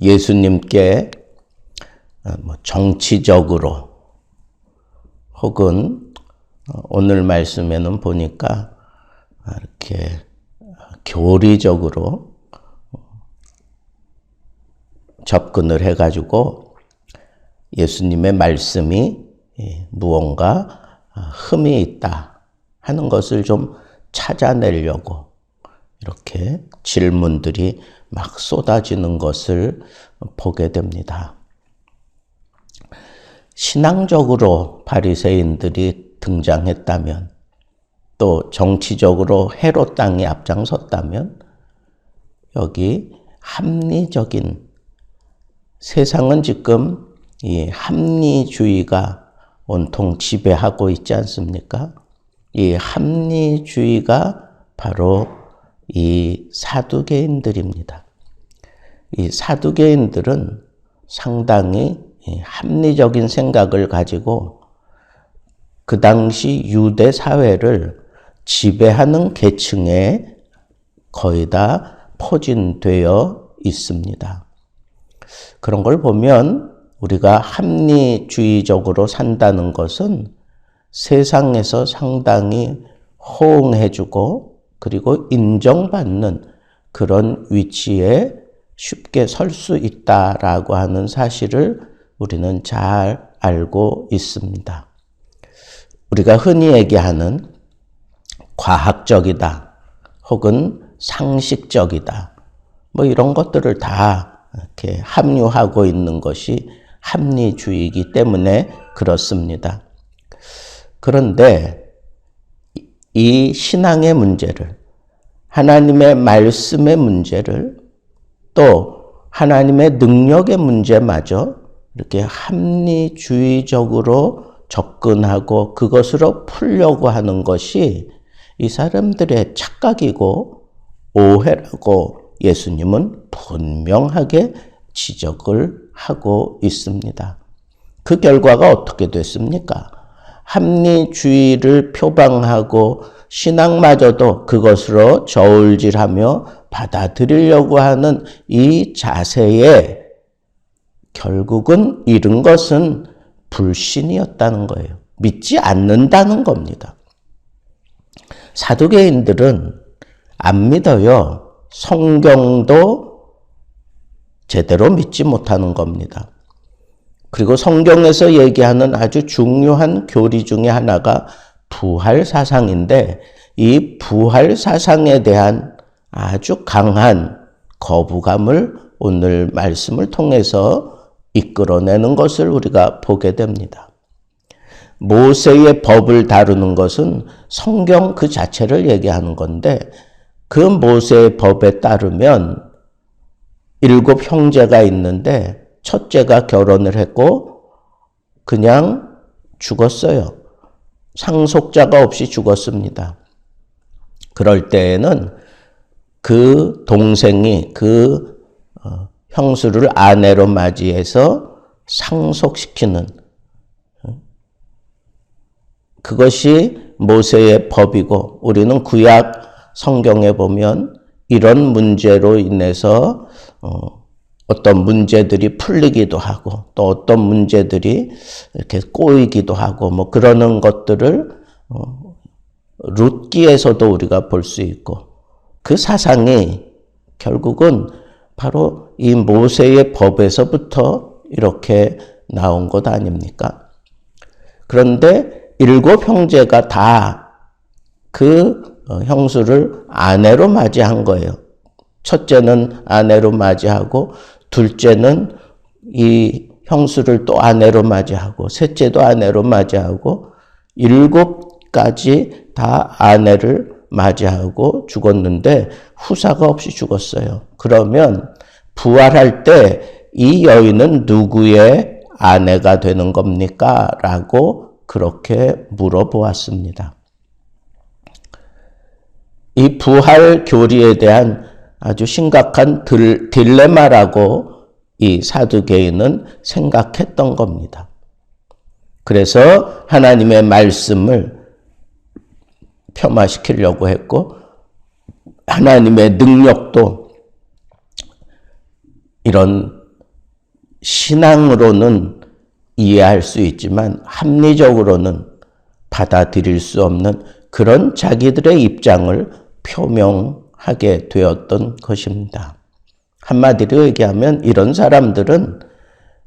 예수님께 정치적으로 혹은 오늘 말씀에는 보니까 이렇게 교리적으로 접근을 해가지고 예수님의 말씀이 무언가 흠이 있다 하는 것을 좀 찾아내려고 이렇게 질문들이 막 쏟아지는 것을 보게 됩니다. 신앙적으로 바리새인들이 등장했다면, 또 정치적으로 헤롯 당이 앞장섰다면, 여기 합리적인, 세상은 지금 이 합리주의가 온통 지배하고 있지 않습니까? 이 합리주의가 바로 이 사두개인들입니다. 이 사두개인들은 상당히 합리적인 생각을 가지고 그 당시 유대 사회를 지배하는 계층에 거의 다 포진되어 있습니다. 그런 걸 보면 우리가 합리주의적으로 산다는 것은 세상에서 상당히 호응해주고 그리고 인정받는 그런 위치에 쉽게 설 수 있다라고 하는 사실을 우리는 잘 알고 있습니다. 우리가 흔히 얘기하는 과학적이다 혹은 상식적이다 이런 것들을 다 이렇게 함유하고 있는 것이 합리주의이기 때문에 그렇습니다. 그런데 이 신앙의 문제를, 하나님의 말씀의 문제를, 또 하나님의 능력의 문제마저 이렇게 합리주의적으로 접근하고 그것으로 풀려고 하는 것이 이 사람들의 착각이고 오해라고 예수님은 분명하게 지적을 하고 있습니다. 그 결과가 어떻게 됐습니까? 합리주의를 표방하고 신앙마저도 그것으로 저울질하며 받아들이려고 하는 이 자세에 결국은 이른 것은 불신이었다는 거예요. 믿지 않는다는 겁니다. 사두개인들은 안 믿어요. 성경도 제대로 믿지 못하는 겁니다. 그리고 성경에서 얘기하는 아주 중요한 교리 중에 하나가 부활 사상인데, 이 부활 사상에 대한 아주 강한 거부감을 오늘 말씀을 통해서 이끌어내는 것을 우리가 보게 됩니다. 모세의 법을 다루는 것은 성경 그 자체를 얘기하는 건데, 그 모세의 법에 따르면 7 형제가 있는데 첫째가 결혼을 했고 그냥 죽었어요. 상속자가 없이 죽었습니다. 그럴 때에는 그 동생이 그 형수를 아내로 맞이해서 상속시키는, 그것이 모세의 법이고, 우리는 구약 성경에 보면 이런 문제로 인해서 어떤 문제들이 풀리기도 하고 또 어떤 문제들이 이렇게 꼬이기도 하고 그러는 것들을 룻기에서도 우리가 볼 수 있고, 그 사상이 결국은 바로 이 모세의 법에서부터 이렇게 나온 것 아닙니까? 그런데 7 형제가 다 그 형수를 아내로 맞이한 거예요. 첫째는 아내로 맞이하고, 둘째는 이 형수를 또 아내로 맞이하고, 셋째도 아내로 맞이하고, 7가지 다 아내를 맞이하고 죽었는데 후사가 없이 죽었어요. 그러면 부활할 때 이 여인은 누구의 아내가 되는 겁니까? 라고 그렇게 물어보았습니다. 이 부활 교리에 대한 아주 심각한 딜레마라고 이 사두개인은 생각했던 겁니다. 그래서 하나님의 말씀을 폄하시키려고 했고, 하나님의 능력도 이런 신앙으로는 이해할 수 있지만 합리적으로는 받아들일 수 없는 그런 자기들의 입장을 표명하게 되었던 것입니다. 한마디로 얘기하면 이런 사람들은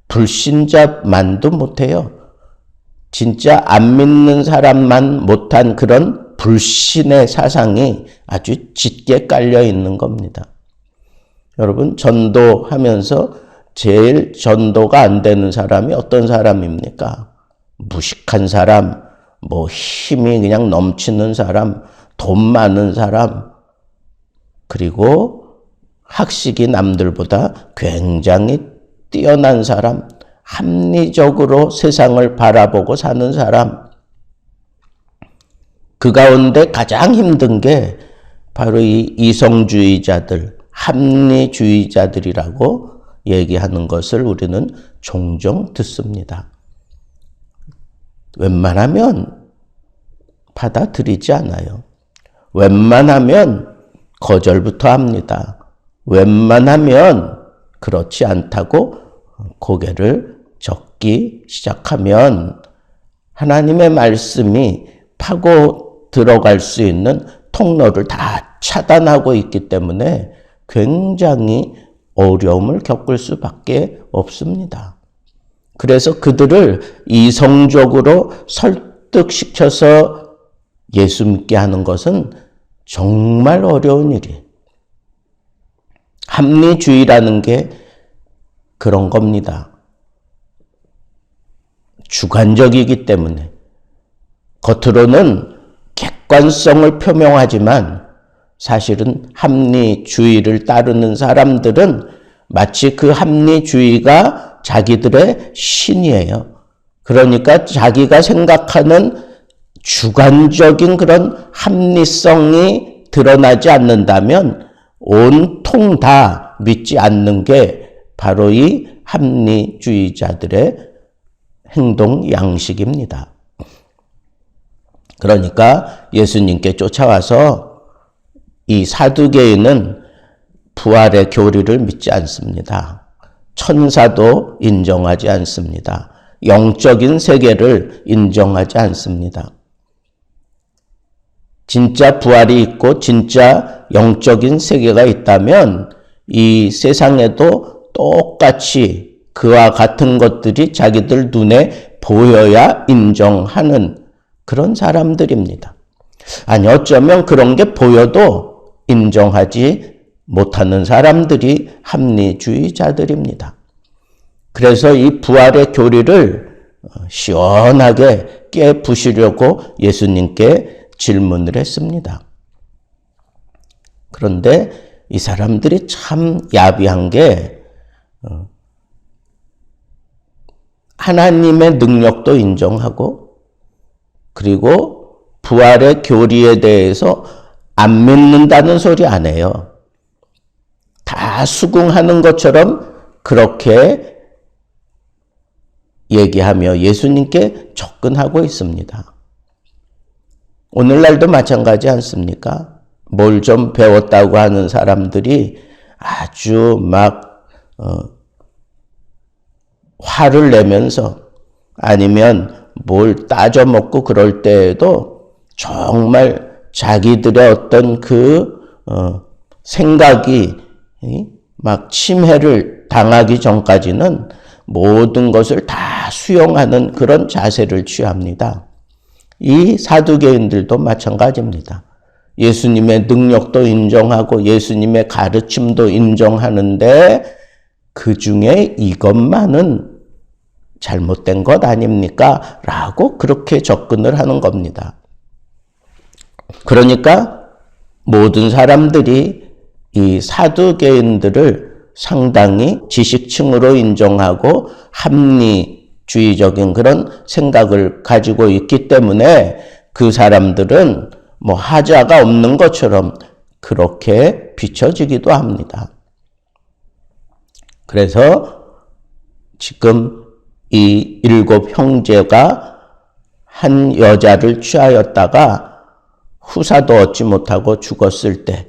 불신자만도 못해요. 진짜 안 믿는 사람만 못한 그런 불신의 사상이 아주 짙게 깔려 있는 겁니다. 여러분, 전도하면서 제일 전도가 안 되는 사람이 어떤 사람입니까? 무식한 사람, 힘이 그냥 넘치는 사람, 돈 많은 사람, 그리고 학식이 남들보다 굉장히 뛰어난 사람, 합리적으로 세상을 바라보고 사는 사람. 그 가운데 가장 힘든 게 바로 이 이성주의자들, 합리주의자들이라고 얘기하는 것을 우리는 종종 듣습니다. 웬만하면 받아들이지 않아요. 웬만하면 거절부터 합니다. 웬만하면 그렇지 않다고 고개를 젓기 시작하면 하나님의 말씀이 파고 들어갈 수 있는 통로를 다 차단하고 있기 때문에 굉장히 어려움을 겪을 수밖에 없습니다. 그래서 그들을 이성적으로 설득시켜서 예수 믿게 하는 것은 정말 어려운 일이에요. 합리주의라는 게 그런 겁니다. 주관적이기 때문에 겉으로는 객관성을 표명하지만 사실은 합리주의를 따르는 사람들은 마치 그 합리주의가 자기들의 신이에요. 그러니까 자기가 생각하는 주관적인 그런 합리성이 드러나지 않는다면 온통 다 믿지 않는 게 바로 이 합리주의자들의 행동 양식입니다. 그러니까 예수님께 쫓아와서 이 사두개인은 부활의 교리를 믿지 않습니다. 천사도 인정하지 않습니다. 영적인 세계를 인정하지 않습니다. 진짜 부활이 있고 진짜 영적인 세계가 있다면 이 세상에도 똑같이 그와 같은 것들이 자기들 눈에 보여야 인정하는 그런 사람들입니다. 아니, 어쩌면 그런 게 보여도 인정하지 못하는 사람들이 합리주의자들입니다. 그래서 이 부활의 교리를 시원하게 깨부시려고 예수님께 질문을 했습니다. 그런데 이 사람들이 참 야비한 게 하나님의 능력도 인정하고 그리고 부활의 교리에 대해서 안 믿는다는 소리 안 해요. 다 수긍하는 것처럼 그렇게 얘기하며 예수님께 접근하고 있습니다. 오늘날도 마찬가지 않습니까? 뭘 좀 배웠다고 하는 사람들이 아주 막 화를 내면서 아니면 뭘 따져먹고 그럴 때에도 정말 자기들의 어떤 그 생각이 막 침해를 당하기 전까지는 모든 것을 다 수용하는 그런 자세를 취합니다. 이 사두개인들도 마찬가지입니다. 예수님의 능력도 인정하고 예수님의 가르침도 인정하는데 그 중에 이것만은 잘못된 것 아닙니까? 라고 그렇게 접근을 하는 겁니다. 그러니까 모든 사람들이 이 사두개인들을 상당히 지식층으로 인정하고 합리주의적인 그런 생각을 가지고 있기 때문에 그 사람들은 하자가 없는 것처럼 그렇게 비춰지기도 합니다. 그래서 지금 이 7 형제가 한 여자를 취하였다가 후사도 얻지 못하고 죽었을 때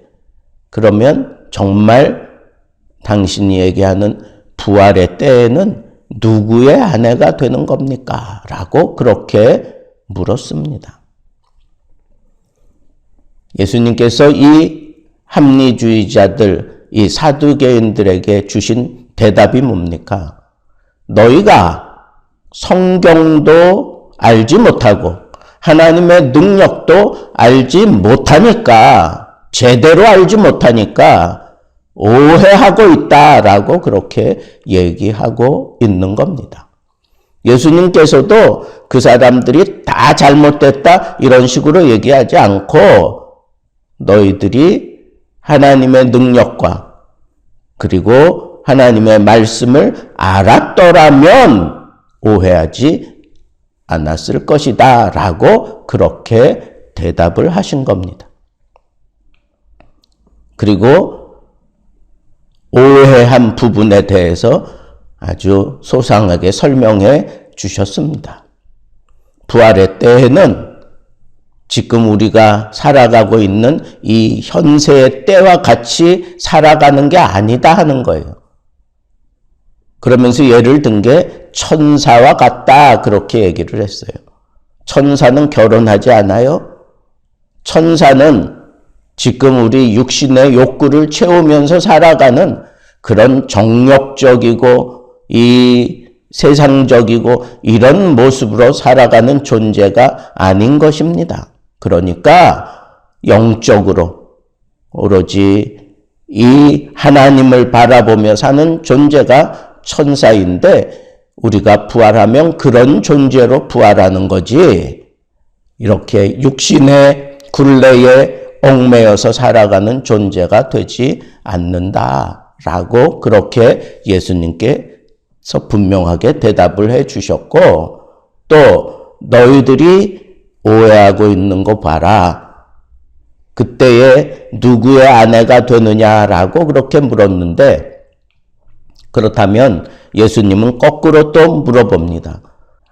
그러면 정말 당신이 얘기하는 부활의 때에는 누구의 아내가 되는 겁니까? 라고 그렇게 물었습니다. 예수님께서 이 합리주의자들, 이 사두개인들에게 주신 대답이 뭡니까? 너희가 성경도 알지 못하고 하나님의 능력도 알지 못하니까, 제대로 알지 못하니까 오해하고 있다라고 그렇게 얘기하고 있는 겁니다. 예수님께서도 그 사람들이 다 잘못됐다 이런 식으로 얘기하지 않고 너희들이 하나님의 능력과 그리고 하나님의 말씀을 알았더라면 오해하지 않았을 것이다 라고 그렇게 대답을 하신 겁니다. 그리고 오해한 부분에 대해서 아주 소상하게 설명해 주셨습니다. 부활의 때에는 지금 우리가 살아가고 있는 이 현세의 때와 같이 살아가는 게 아니다 하는 거예요. 그러면서 예를 든 게 천사와 같다 그렇게 얘기를 했어요. 천사는 결혼하지 않아요. 천사는 지금 우리 육신의 욕구를 채우면서 살아가는 그런 정욕적이고 이 세상적이고 이런 모습으로 살아가는 존재가 아닌 것입니다. 그러니까 영적으로 오로지 이 하나님을 바라보며 사는 존재가 천사인데 우리가 부활하면 그런 존재로 부활하는 거지 이렇게 육신의 굴레에 얽매여서 살아가는 존재가 되지 않는다라고 그렇게 예수님께서 분명하게 대답을 해 주셨고 또 너희들이 오해하고 있는 거 봐라. 그때에 누구의 아내가 되느냐라고 그렇게 물었는데 그렇다면 예수님은 거꾸로 또 물어봅니다.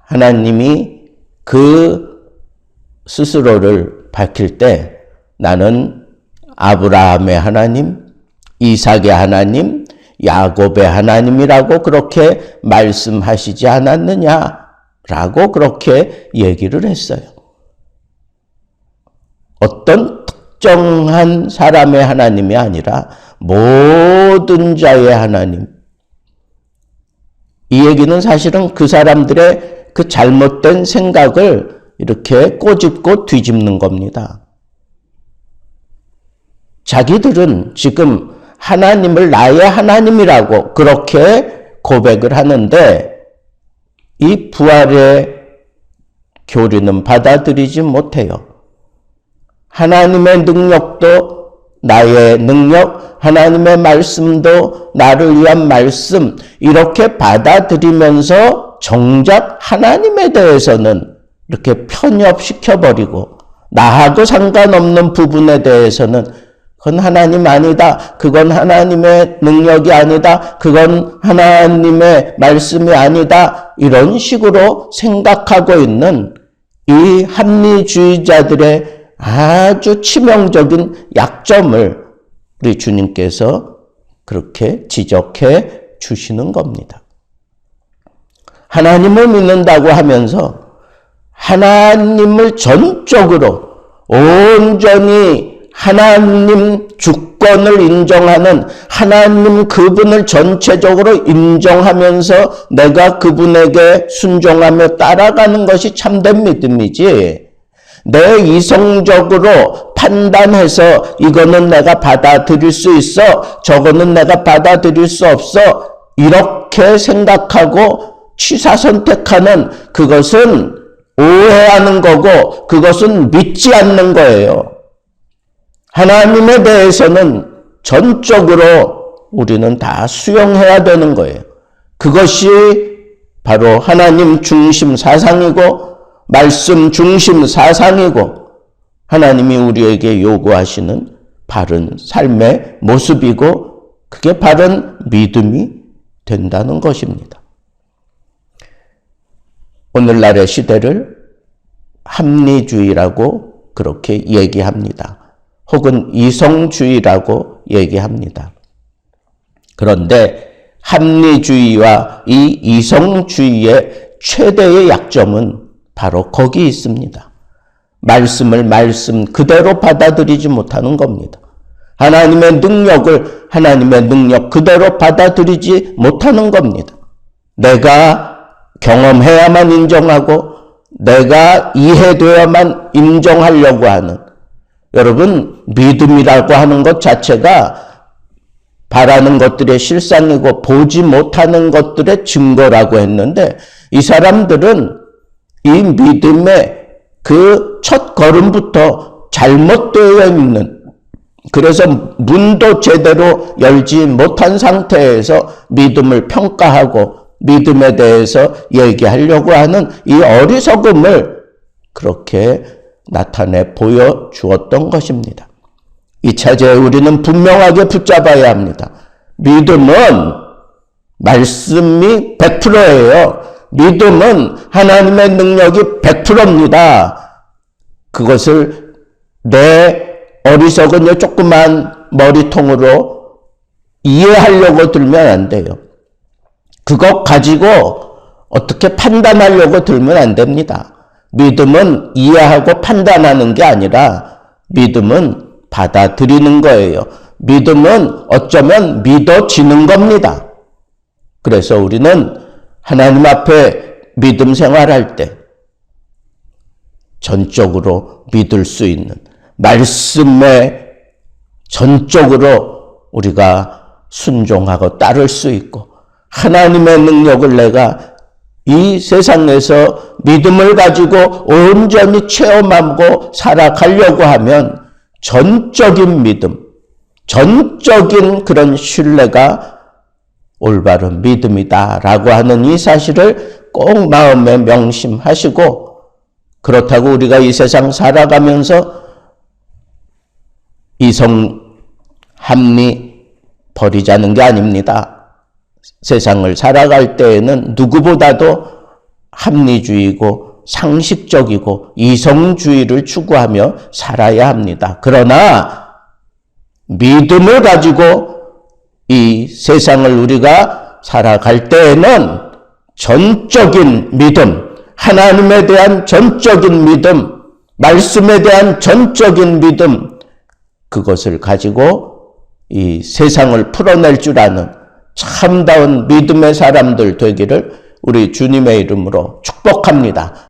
하나님이 그 스스로를 밝힐 때 나는 아브라함의 하나님, 이삭의 하나님, 야곱의 하나님이라고 그렇게 말씀하시지 않았느냐라고 그렇게 얘기를 했어요. 어떤 특정한 사람의 하나님이 아니라 모든 자의 하나님. 이 얘기는 사실은 그 사람들의 그 잘못된 생각을 이렇게 꼬집고 뒤집는 겁니다. 자기들은 지금 하나님을 나의 하나님이라고 그렇게 고백을 하는데 이 부활의 교리는 받아들이지 못해요. 하나님의 능력도 나의 능력, 하나님의 말씀도 나를 위한 말씀 이렇게 받아들이면서 정작 하나님에 대해서는 이렇게 편협시켜버리고 나하고 상관없는 부분에 대해서는 그건 하나님 아니다. 그건 하나님의 능력이 아니다. 그건 하나님의 말씀이 아니다. 이런 식으로 생각하고 있는 이 합리주의자들의 아주 치명적인 약점을 우리 주님께서 그렇게 지적해 주시는 겁니다. 하나님을 믿는다고 하면서 하나님을 전적으로 온전히 하나님 주권을 인정하는 하나님 그분을 전체적으로 인정하면서 내가 그분에게 순종하며 따라가는 것이 참된 믿음이지 내 이성적으로 판단해서 이거는 내가 받아들일 수 있어 저거는 내가 받아들일 수 없어 이렇게 생각하고 취사선택하는 그것은 오해하는 거고 그것은 믿지 않는 거예요. 하나님에 대해서는 전적으로 우리는 다 수용해야 되는 거예요. 그것이 바로 하나님 중심 사상이고 말씀 중심 사상이고 하나님이 우리에게 요구하시는 바른 삶의 모습이고 그게 바른 믿음이 된다는 것입니다. 오늘날의 시대를 합리주의라고 그렇게 얘기합니다. 혹은 이성주의라고 얘기합니다. 그런데 합리주의와 이 이성주의의 최대의 약점은 바로 거기 있습니다. 말씀을 말씀 그대로 받아들이지 못하는 겁니다. 하나님의 능력 그대로 받아들이지 못하는 겁니다. 내가 경험해야만 인정하고 내가 이해되어야만 인정하려고 하는, 여러분, 믿음이라고 하는 것 자체가 바라는 것들의 실상이고 보지 못하는 것들의 증거라고 했는데, 이 사람들은 이 믿음의 그 첫 걸음부터 잘못되어 있는, 그래서 문도 제대로 열지 못한 상태에서 믿음을 평가하고 믿음에 대해서 얘기하려고 하는 이 어리석음을 그렇게 나타내 보여주었던 것입니다. 이 차제에 우리는 분명하게 붙잡아야 합니다. 믿음은 말씀이 100%예요. 믿음은 하나님의 능력이 100%입니다. 그것을 내 어리석은 조그만 머리통으로 이해하려고 들면 안 돼요. 그것 가지고 어떻게 판단하려고 들면 안 됩니다. 믿음은 이해하고 판단하는 게 아니라 믿음은 받아들이는 거예요. 믿음은 어쩌면 믿어지는 겁니다. 그래서 우리는 하나님 앞에 믿음 생활할 때 전적으로 믿을 수 있는, 말씀에 전적으로 우리가 순종하고 따를 수 있고, 하나님의 능력을 내가 이 세상에서 믿음을 가지고 온전히 체험하고 살아가려고 하면 전적인 믿음, 전적인 그런 신뢰가 올바른 믿음이다라고 하는 이 사실을 꼭 마음에 명심하시고, 그렇다고 우리가 이 세상 살아가면서 이성, 합리 버리자는 게 아닙니다. 세상을 살아갈 때에는 누구보다도 합리주의고 상식적이고 이성주의를 추구하며 살아야 합니다. 그러나 믿음을 가지고 이 세상을 우리가 살아갈 때에는 전적인 믿음, 하나님에 대한 전적인 믿음, 말씀에 대한 전적인 믿음, 그것을 가지고 이 세상을 풀어낼 줄 아는 참다운 믿음의 사람들 되기를 우리 주님의 이름으로 축복합니다.